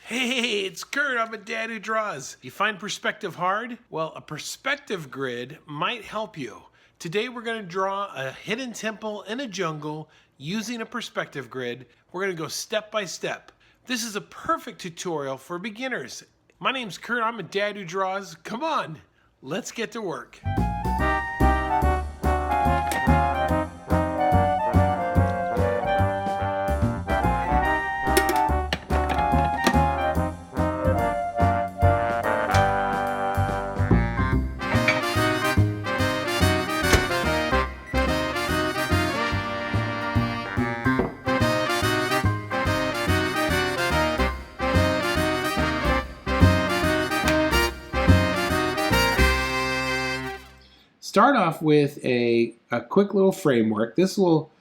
Hey, it's Kurt. I'm a dad who draws. You find perspective hard? Well, a perspective grid might help you. Today we're going to draw a hidden temple in a jungle using a perspective grid. We're going to go step by step. This is a perfect tutorial for beginners. My name's Kurt. I'm a dad who draws. Come on, let's get to work. Start off with a quick little framework. This will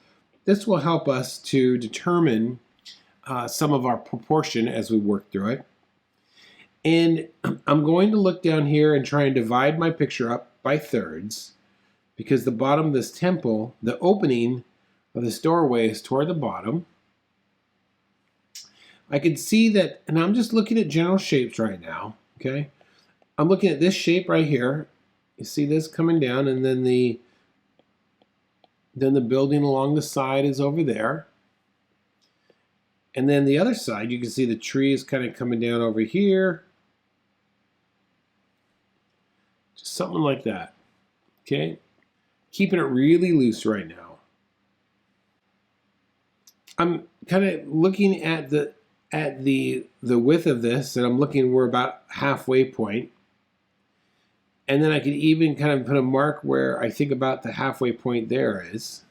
help us to determine some of our proportion as we work through it. And I'm going to look down here and try and divide my picture up by thirds, because the bottom of this temple, the opening of this doorway is toward the bottom. I can see that, and I'm just looking at general shapes right now, okay? I'm looking at this shape right here. You see this coming down, and then the building along the side is over there. And then the other side, you can see the tree is kind of coming down over here. Just something like that. Okay? Keeping it really loose right now. I'm kind of looking at the width of this, and I'm looking, we're about halfway point. And then I could even kind of put a mark where I think about the halfway point there is.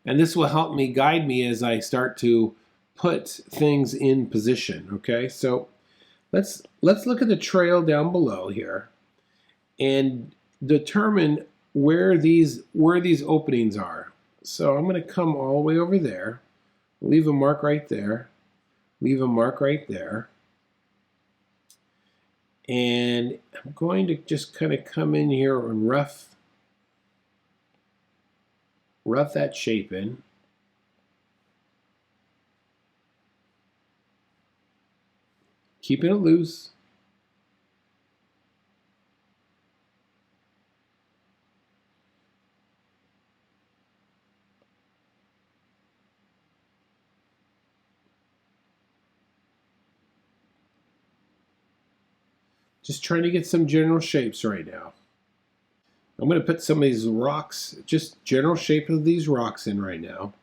And this will help me, guide me as I start to put things in position, okay? So let's look at the trail down below here and determine where these openings are. So I'm going to come all the way over there, leave a mark right there, leave a mark right there. And I'm going to just kind of come in here and rough that shape in. Keeping it loose. Just trying to get some general shapes right now. I'm going to put some of these rocks, just general shape of these rocks in right now.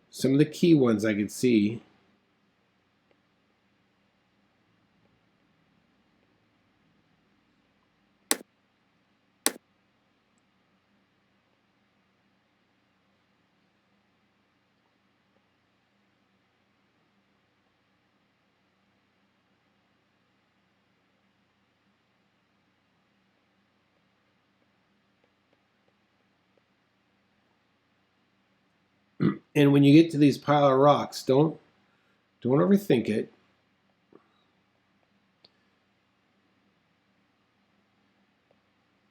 Some of the key ones I can see. And when you get to these pile of rocks, don't overthink it.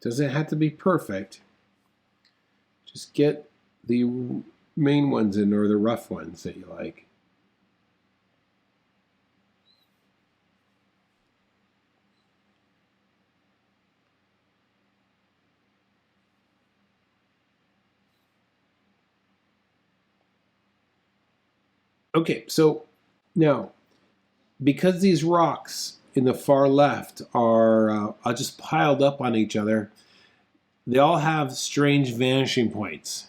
Doesn't have to be perfect. Just get the main ones in, or the rough ones that you like. Okay, so now, because these rocks in the far left are just piled up on each other, they all have strange vanishing points.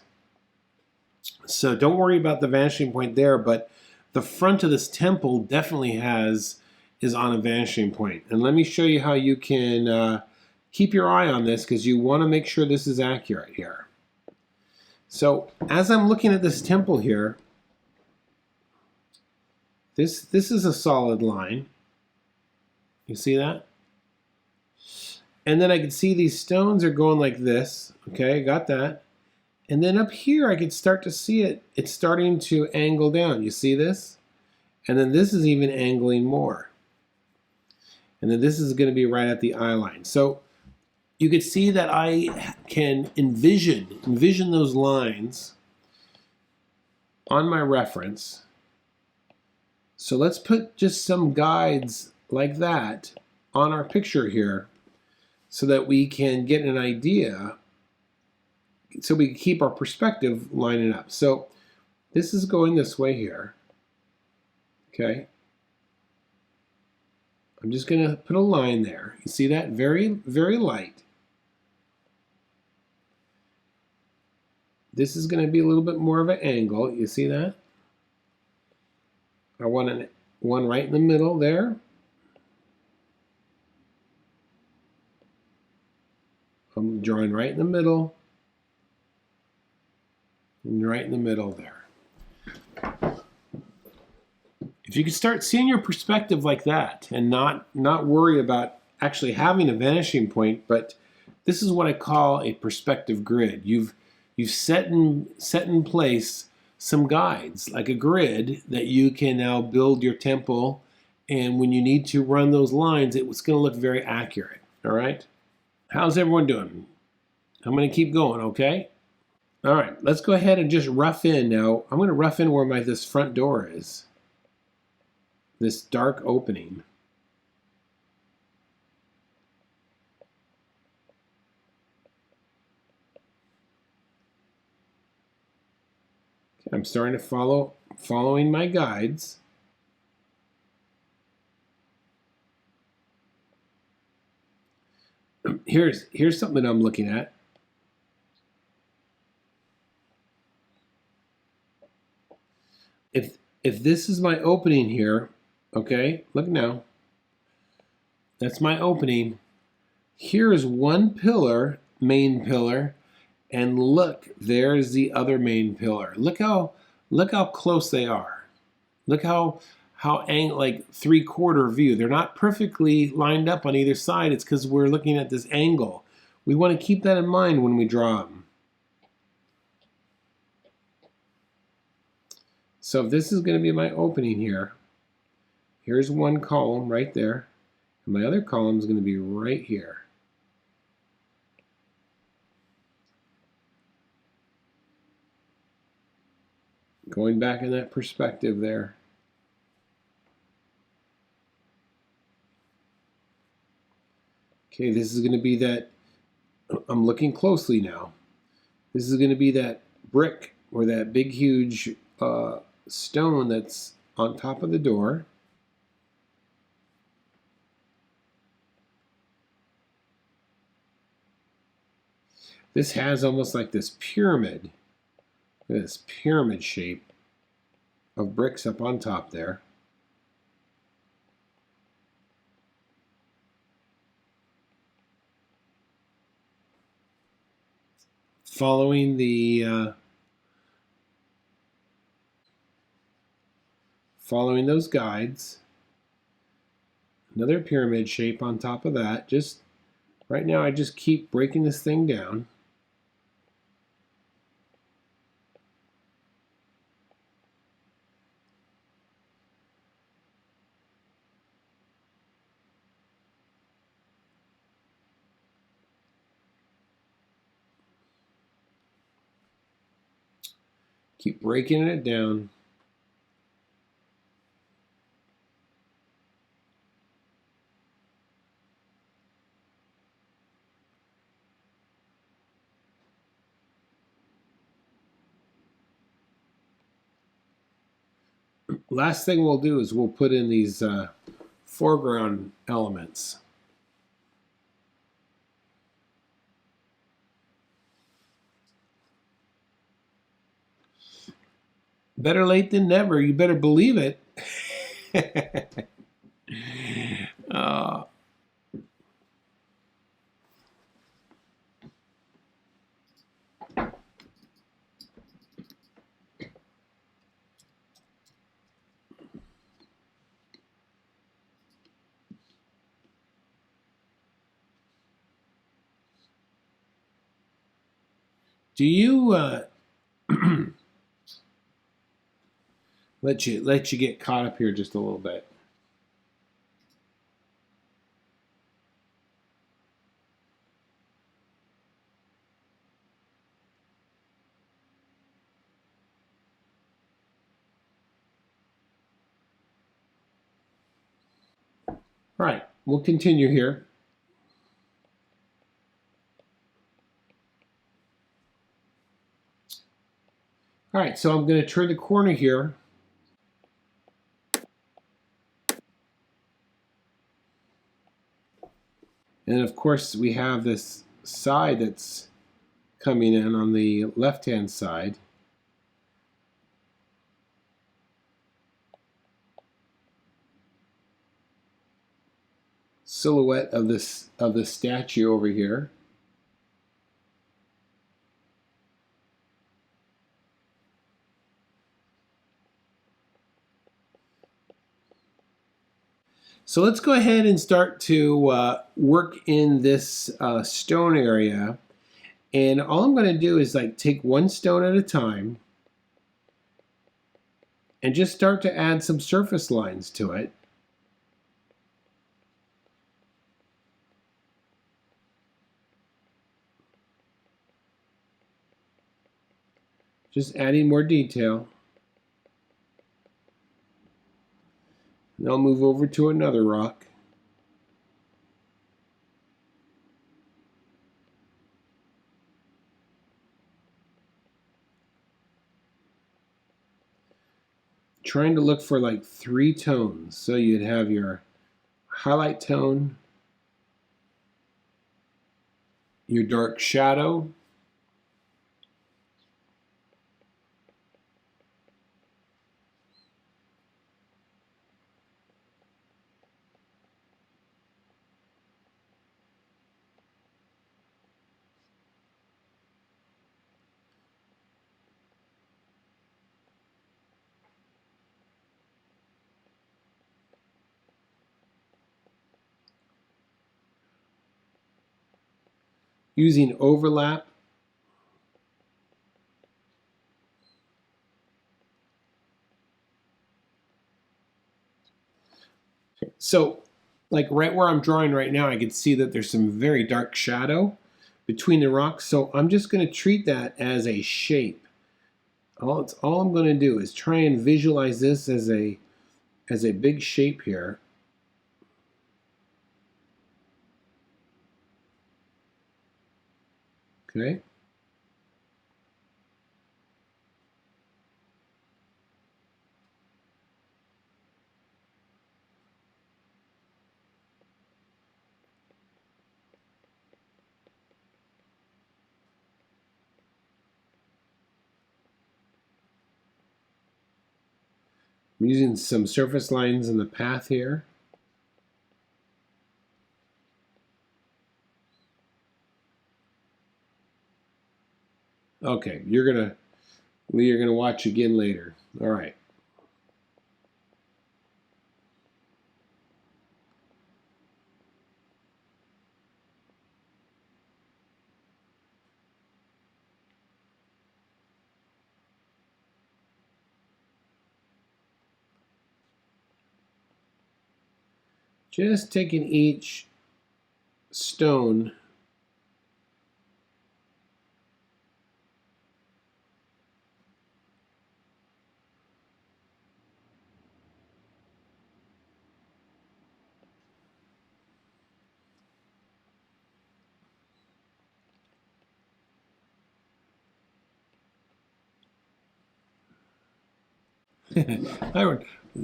So don't worry about the vanishing point there, but the front of this temple definitely is on a vanishing point. And let me show you how you can keep your eye on this, because you want to make sure this is accurate here. So as I'm looking at this temple here, this is a solid line. You see that? And then I can see these stones are going like this. Okay, got that. And then up here I can start to see it. It's starting to angle down. You see this? And then this is even angling more. And then this is going to be right at the eye line. So you can see that I can envision those lines on my reference. So let's put just some guides like that on our picture here so that we can get an idea, so we can keep our perspective lining up. So this is going this way here. Okay. I'm just going to put a line there. You see that? Very, very light. This is going to be a little bit more of an angle. You see that? I want one right in the middle there. I'm drawing right in the middle. And right in the middle there. If you could start seeing your perspective like that and not worry about actually having a vanishing point, but this is what I call a perspective grid. You've set in place some guides, like a grid that you can now build your temple, and when you need to run those lines, it's going to look very accurate. All right? How's everyone doing? I'm going to keep going, okay? All right, let's go ahead and just rough in now. I'm going to rough in where this front door is. This dark opening. Okay, I'm starting to following my guides. Here's something I'm looking at. If this is my opening here, okay, look now. That's my opening. Here is one pillar, main pillar, and look, there's the other main pillar. Look how close they are. Look how like 3/4 view. They're not perfectly lined up on either side. It's because we're looking at this angle. We want to keep that in mind when we draw them. So if this is going to be my opening here, here's one column right there, and my other column is going to be right here. Going back in that perspective there. Okay, this is going to be that, I'm looking closely now. This is going to be that brick or that big huge stone that's on top of the door. This has almost like this pyramid shape of bricks up on top there. Following those guides, another pyramid shape on top of that. Just right now I just keep breaking this thing down. Keep breaking it down. Last thing we'll do is we'll put in these foreground elements. Better late than never. You better believe it. Do you let you get caught up here just a little bit? All right, we'll continue here. All right, so I'm going to turn the corner here. And of course, we have this side that's coming in on the left-hand side. Silhouette of the statue over here. So let's go ahead and start to work in this stone area. And all I'm going to do is like take one stone at a time and just start to add some surface lines to it. Just adding more detail. And I'll move over to another rock. Trying to look for like 3 tones. So you'd have your highlight tone, your dark shadow, using overlap. So like right where I'm drawing right now, I can see that there's some very dark shadow between the rocks. So I'm just going to treat that as a shape. All I'm going to do is try and visualize this as a big shape here. Okay. I'm using some surface lines in the path here. Okay, you're gonna watch again later. All right. Just taking each stone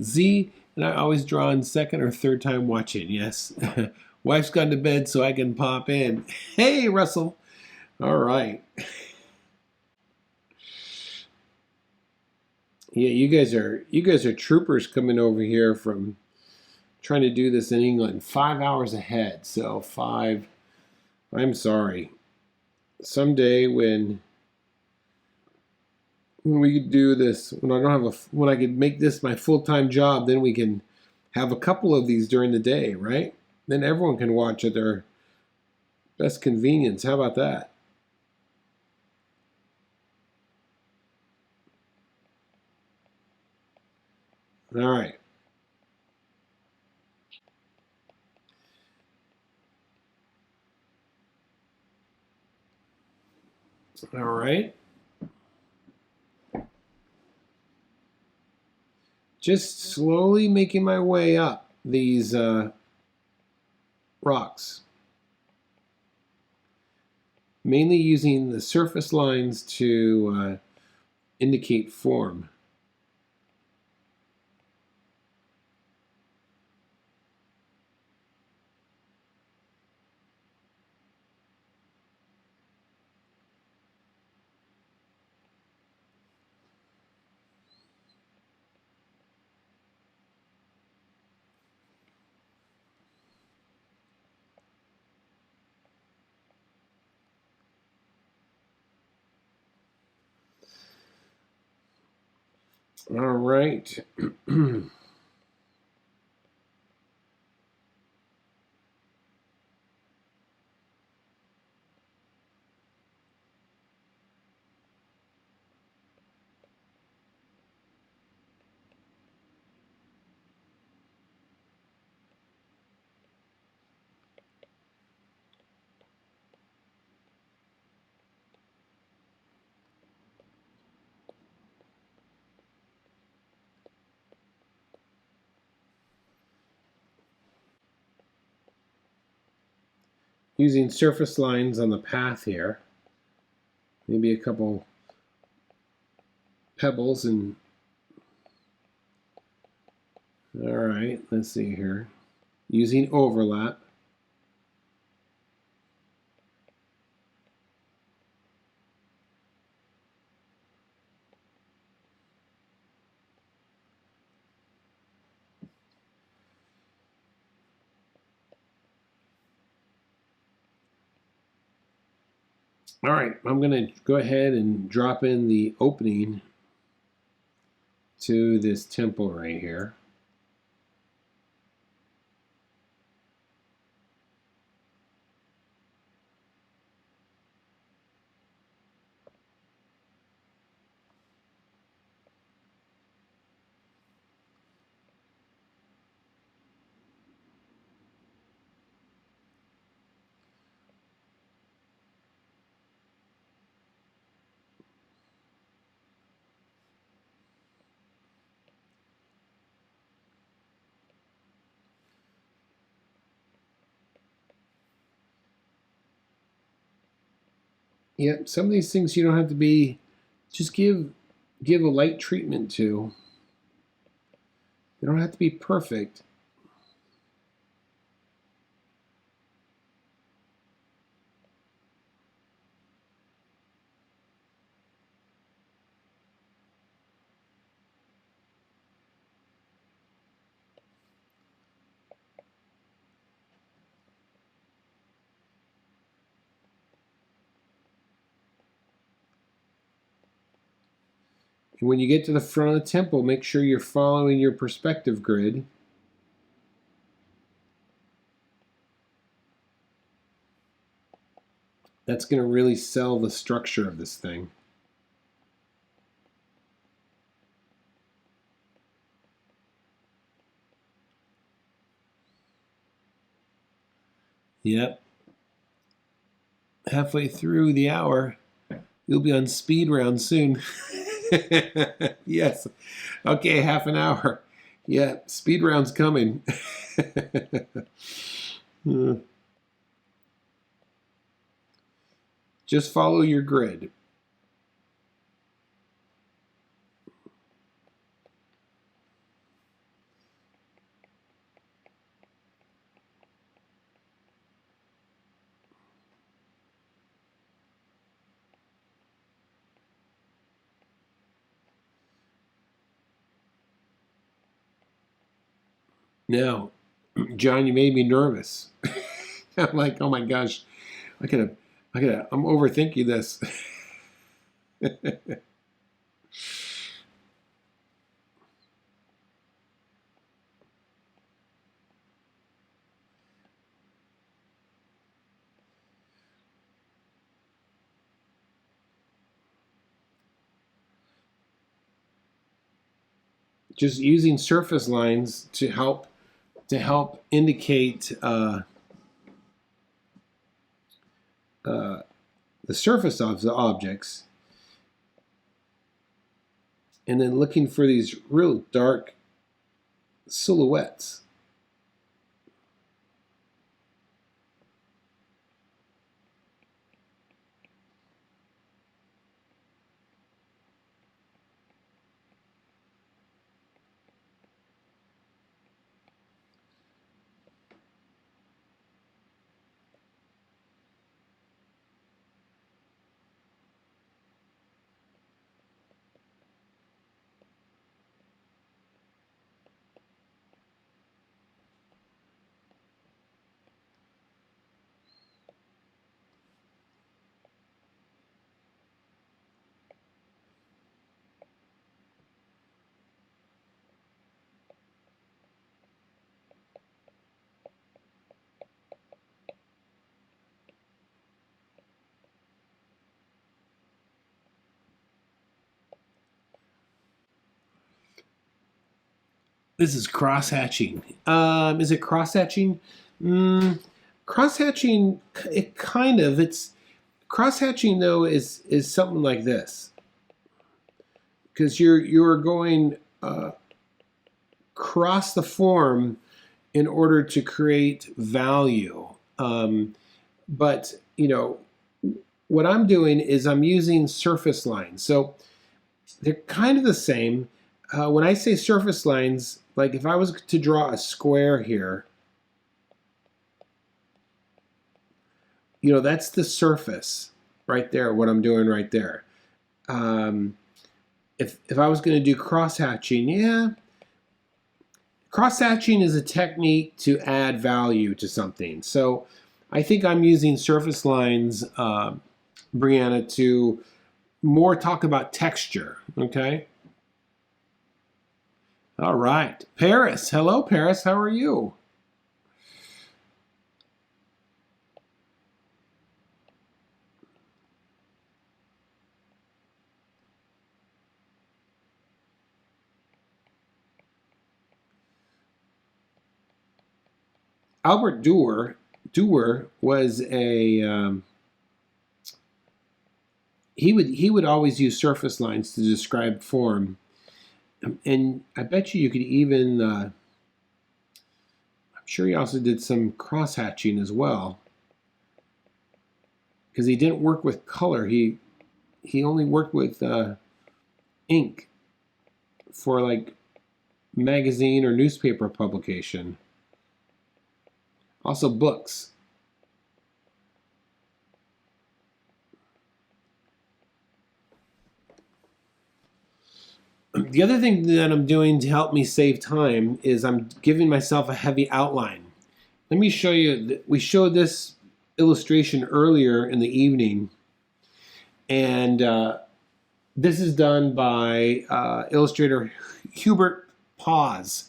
Z, and I always draw in second or third time watching. Yes. Wife's gone to bed so I can pop in. Hey, Russell. All right. Yeah, you guys are troopers coming over here from trying to do this in England. 5 hours ahead. So 5. I'm sorry. Someday when we could do this, when I could make this my full-time job, then we can have a couple of these during the day, right? Then everyone can watch at their best convenience. How about that? All right. All right. Just slowly making my way up these rocks. Mainly using the surface lines to indicate form. All right. Using surface lines on the path here. Maybe a couple pebbles and all right, let's see here. Using overlap. All right, I'm going to go ahead and drop in the opening to this temple right here. Yep, some of these things you don't have to be, just give a light treatment to. They don't have to be perfect. And when you get to the front of the temple, make sure you're following your perspective grid. That's going to really sell the structure of this thing. Yep. Halfway through the hour, you'll be on speed round soon. Yes. Okay, half an hour. Yeah, speed round's coming. Just follow your grid. Now, John, you made me nervous. I'm like, oh my gosh, I'm overthinking this. Just using surface lines to help indicate the surface of the objects, and then looking for these real dark silhouettes. This is cross-hatching. Is it cross-hatching? Cross-hatching, it kind of, it's, cross-hatching though is something like this. Because you're going across the form in order to create value. But, you know, what I'm doing is I'm using surface lines. So they're kind of the same. When I say surface lines, like if I was to draw a square here, you know, that's the surface right there, what I'm doing right there. If I was going to do cross-hatching, yeah, cross-hatching is a technique to add value to something. So I think I'm using surface lines, Brianna, to more talk about texture, okay? All right. Paris. Hello, Paris. How are you? Albert Dürer was a he would always use surface lines to describe form, and I bet you could even I'm sure he also did some cross hatching as well, because he didn't work with color. He only worked with ink for like magazine or newspaper publication. Also books. The other thing that I'm doing to help me save time is I'm giving myself a heavy outline. Let me show you. We showed this illustration earlier in the evening, and this is done by illustrator Hubert Paz.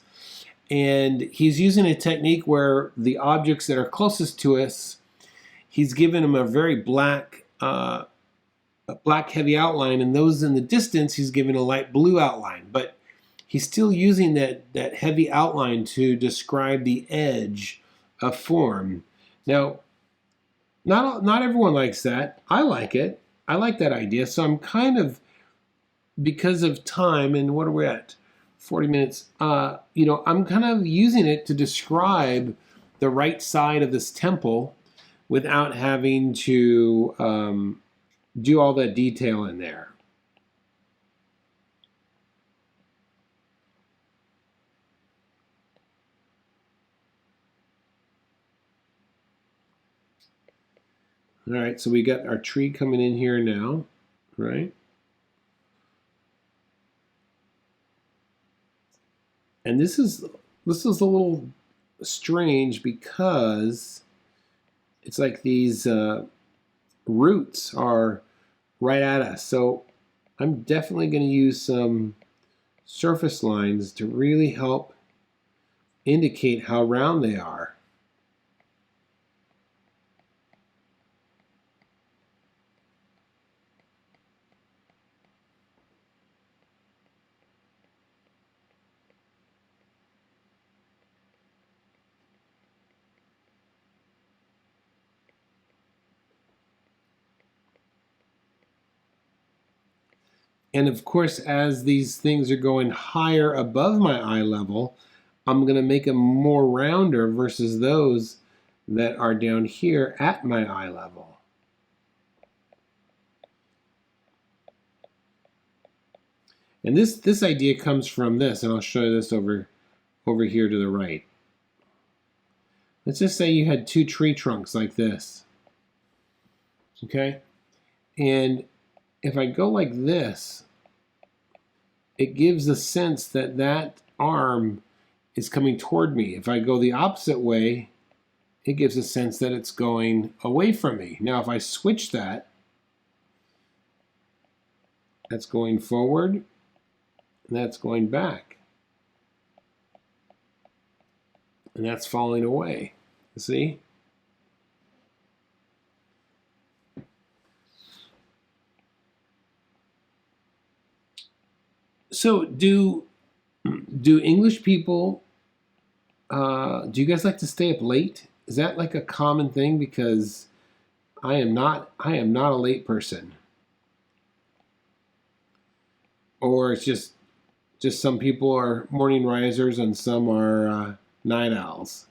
And he's using a technique where the objects that are closest to us, he's given them a very black heavy outline, and those in the distance he's given a light blue outline. But he's still using that heavy outline to describe the edge of form. Now, not everyone likes that. I like it. I like that idea. So I'm kind of, because of time, and what are we at? 40 minutes. You know, I'm kind of using it to describe the right side of this temple without having to do all that detail in there. All right, so we got our tree coming in here now, right? And this is a little strange because it's like these roots are right at us. So I'm definitely going to use some surface lines to really help indicate how round they are. And of course, as these things are going higher above my eye level, I'm going to make them more rounder versus those that are down here at my eye level. And this idea comes from this, and I'll show you this over here to the right. Let's just say you had two tree trunks like this. Okay? And if I go like this, it gives a sense that that arm is coming toward me. If I go the opposite way, it gives a sense that it's going away from me. Now, if I switch that, that's going forward, and that's going back. And that's falling away. See? So do Do English people, do you guys like to stay up late? Is that like a common thing? Because I am not a late person. Or it's just some people are morning risers and some are night owls.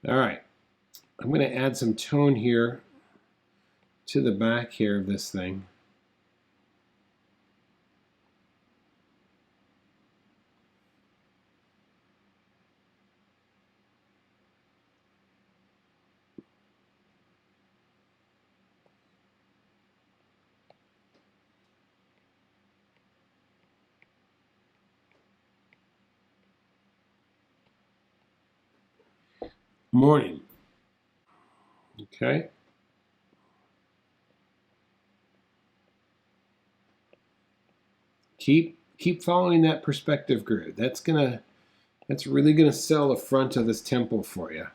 All right, I'm going to add some tone here to the back here of this thing. Morning. Okay. Keep following that perspective grid. That's really gonna sell the front of this temple for you.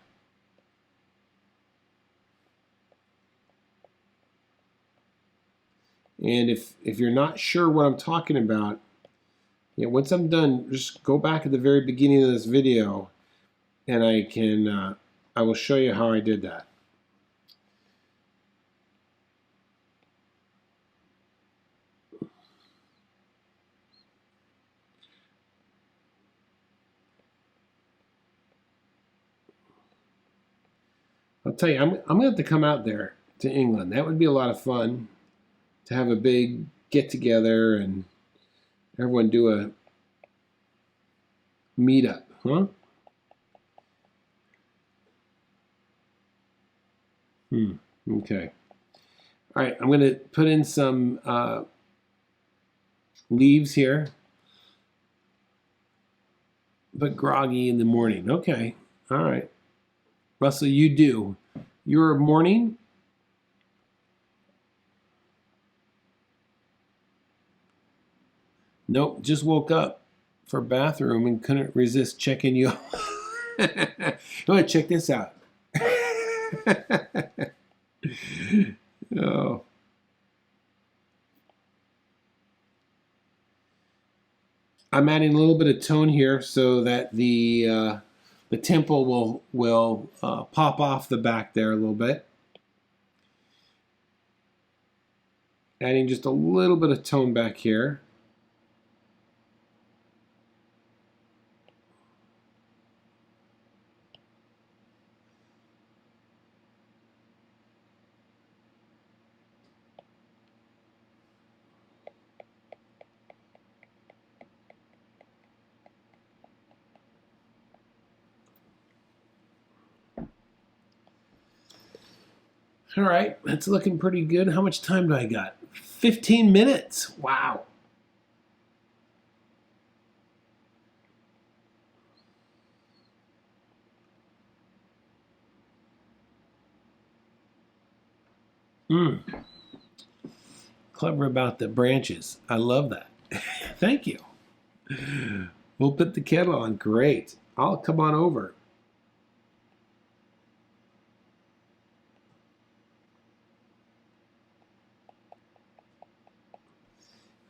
And if you're not sure what I'm talking about, yeah, once I'm done, just go back at the very beginning of this video, and I will show you how I did that. I'll tell you, I'm gonna have to come out there to England. That would be a lot of fun to have a big get together and everyone do a meetup, huh? Okay. All right, I'm going to put in some leaves here, but groggy in the morning. Okay. All right. Russell, you do. Your morning? Nope, just woke up for bathroom and couldn't resist checking you. I want to check this out. Oh. I'm adding a little bit of tone here so that the temple will pop off the back there a little bit. Adding just a little bit of tone back here. All right, that's looking pretty good. How much time do I got? 15 minutes. Wow. Clever about the branches. I love that. Thank you. We'll put the kettle on. Great. I'll come on over.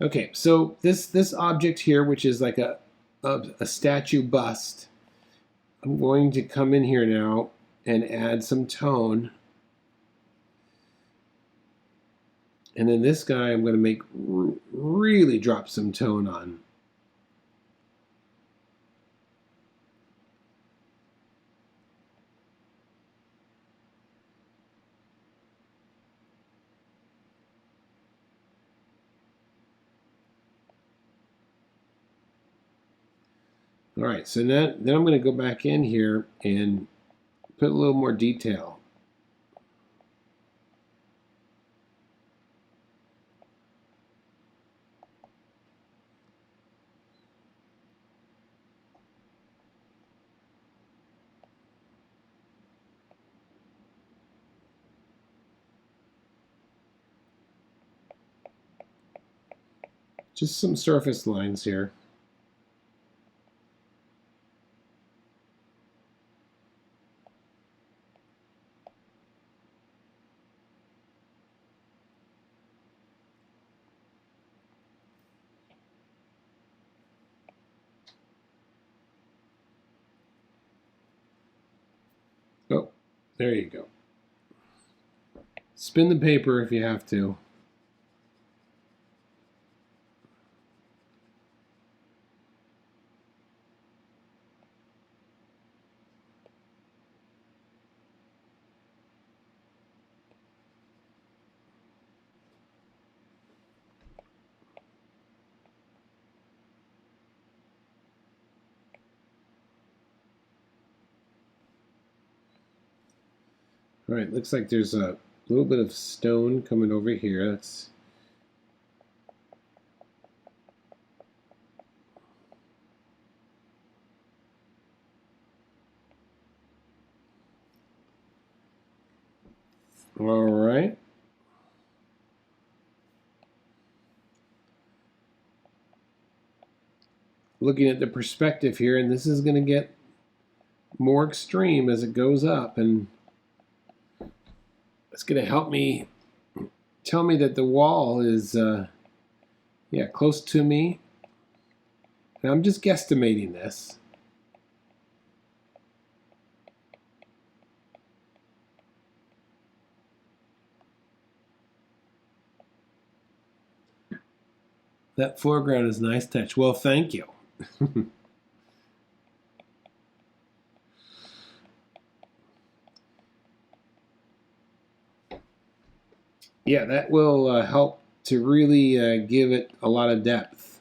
Okay, so this object here, which is like a statue bust, I'm going to come in here now and add some tone. And then this guy I'm going to make really drop some tone on. All right, so then I'm going to go back in here and put a little more detail. Just some surface lines here. There you go. Spin the paper if you have to. All right, looks like there's a little bit of stone coming over here. That's all right. Looking at the perspective here, and this is going to get more extreme as it goes up, and it's going to help me tell me that the wall is yeah, close to me. And I'm just guesstimating this. That foreground is a nice touch. Well, thank you. Yeah, that will help to really give it a lot of depth.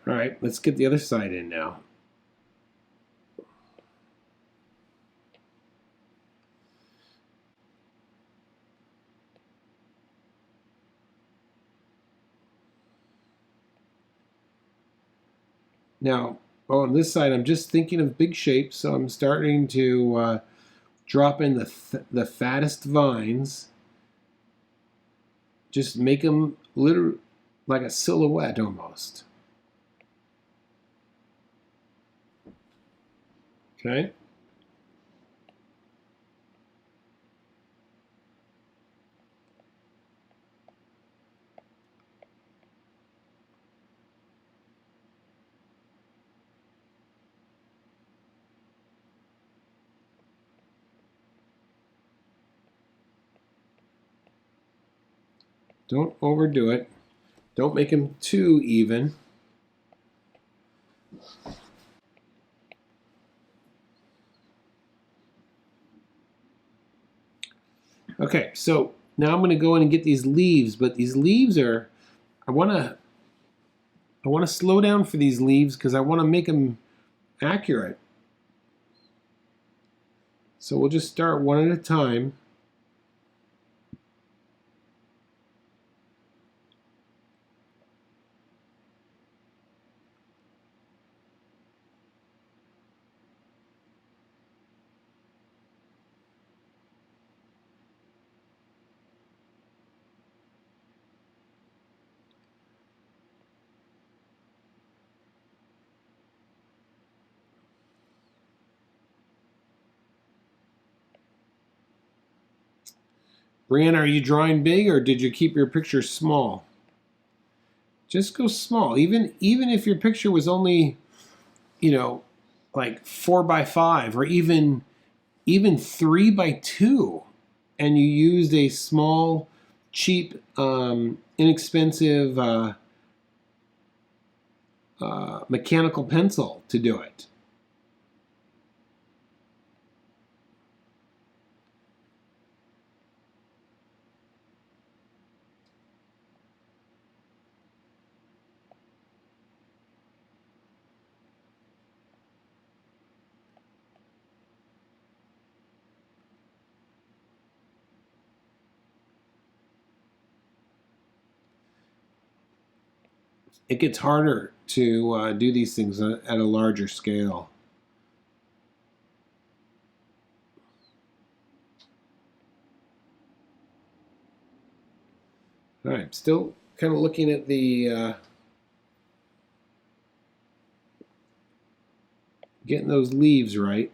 All right, let's get the other side in now. Now, on this side, I'm just thinking of big shapes, so I'm starting to drop in the fattest vines. Just make them literally like a silhouette almost. Okay. Don't overdo it. Don't make them too even. Okay, so now I'm going to go in and get these leaves, but these leaves are, I want to slow down for these leaves because I want to make them accurate. So we'll just start one at a time. Brianna, are you drawing big or did you keep your picture small? Just go small. Even if your picture was only, you know, like 4x5 or even 3x2, and you used a small, cheap, inexpensive mechanical pencil to do it. It gets harder to do these things at a larger scale. All right, still kind of looking at the getting those leaves right.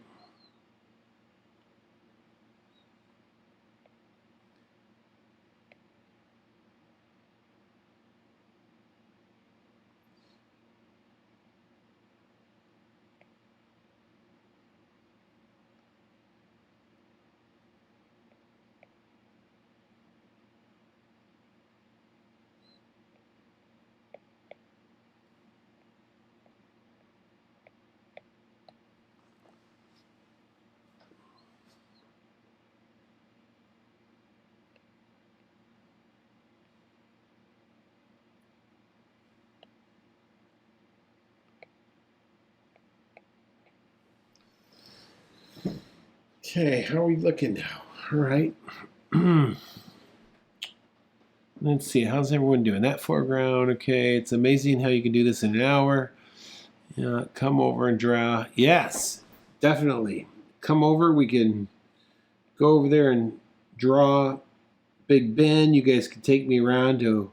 Okay, how are we looking now? All right. Let's see, how's everyone doing? That foreground, okay. It's amazing how you can do this in an hour. Yeah, come over and draw. Yes, definitely. Come over, we can go over there and draw Big Ben. You guys can take me around to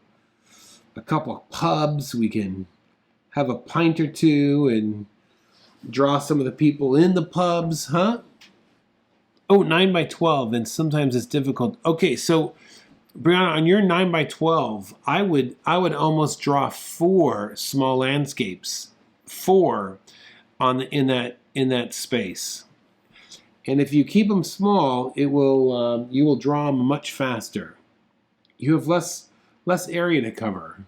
a couple of pubs. We can have a pint or two and draw some of the people in the pubs, huh? Oh, 9 by 12, and sometimes it's difficult. Okay, so Brianna, on your 9 by 12, I would almost draw 4 small landscapes, 4 in that space. And if you keep them small, you will draw them much faster. You have less area to cover.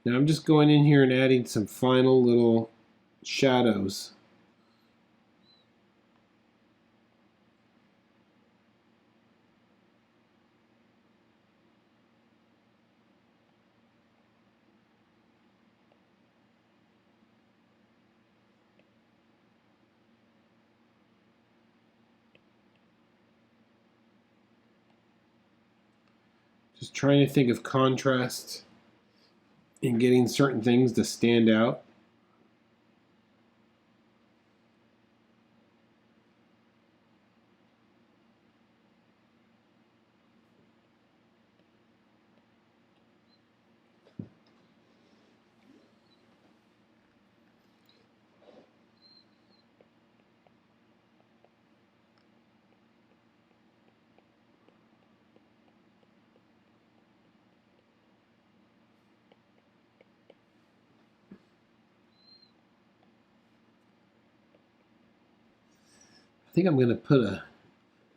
Now I'm just going in here and adding some final little shadows. Just trying to think of contrast and getting certain things to stand out. I think I'm going to put a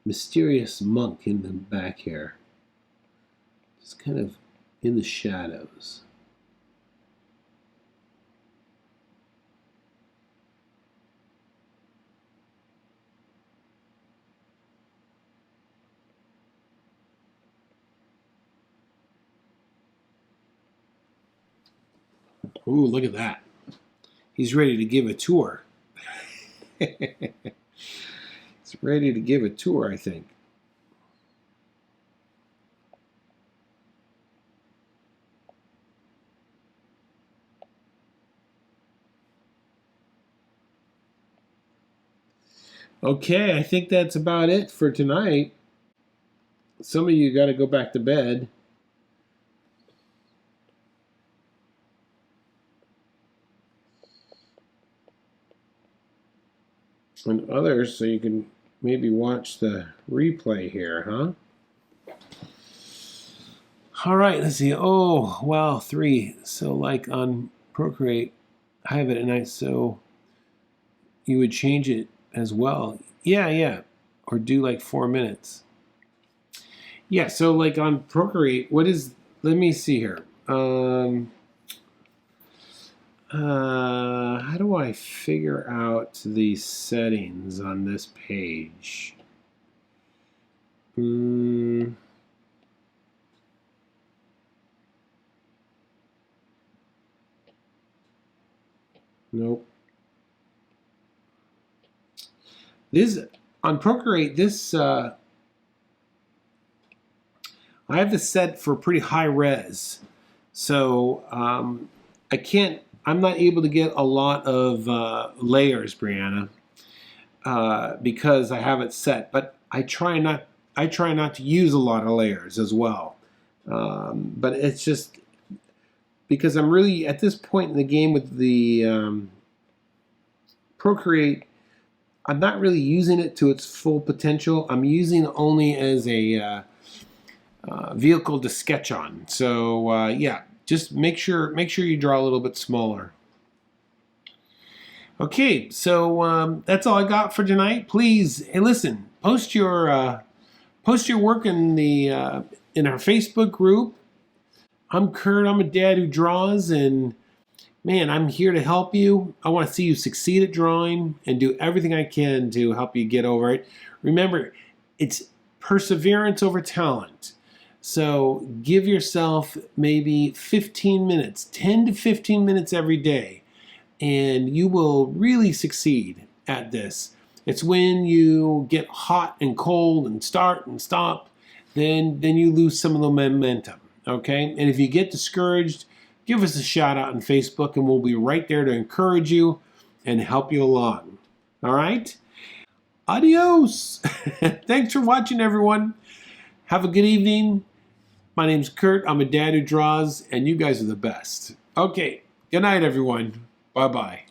mysterious monk in the back here. Just kind of in the shadows. Ooh, look at that. He's ready to give a tour. He's ready to give a tour, I think. Okay, I think that's about it for tonight. Some of you got to go back to bed. And others, so you can maybe watch the replay here, huh? All right, let's see. Oh, wow, 3. So like on Procreate, I have it at night, so you would change it as well. Yeah. Or do like 4 minutes. Yeah, so like on Procreate, let me see here. How do I figure out the settings on this page? Nope. This on Procreate, I have this set for pretty high res, so I'm not able to get a lot of layers, Brianna, because I have it set. But I try not to use a lot of layers as well. But it's just because I'm really at this point in the game with the Procreate. I'm not really using it to its full potential. I'm using it only as a vehicle to sketch on. So yeah, just make sure you draw a little bit smaller. Okay, so that's all I got for tonight. Please, hey, listen, post your work in the in our Facebook group. I'm Kurt. I'm a dad who draws, and man, I'm here to help you. I want to see you succeed at drawing and do everything I can to help you get over it. Remember, it's perseverance over talent. So give yourself maybe 15 minutes, 10 to 15 minutes every day, and you will really succeed at this. It's when you get hot and cold and start and stop, then you lose some of the momentum, okay? And if you get discouraged, give us a shout out on Facebook and we'll be right there to encourage you and help you along. All right? Adios. Thanks for watching, everyone. Have a good evening. My name's Kurt. I'm a dad who draws, and you guys are the best. Okay. Good night, everyone. Bye-bye.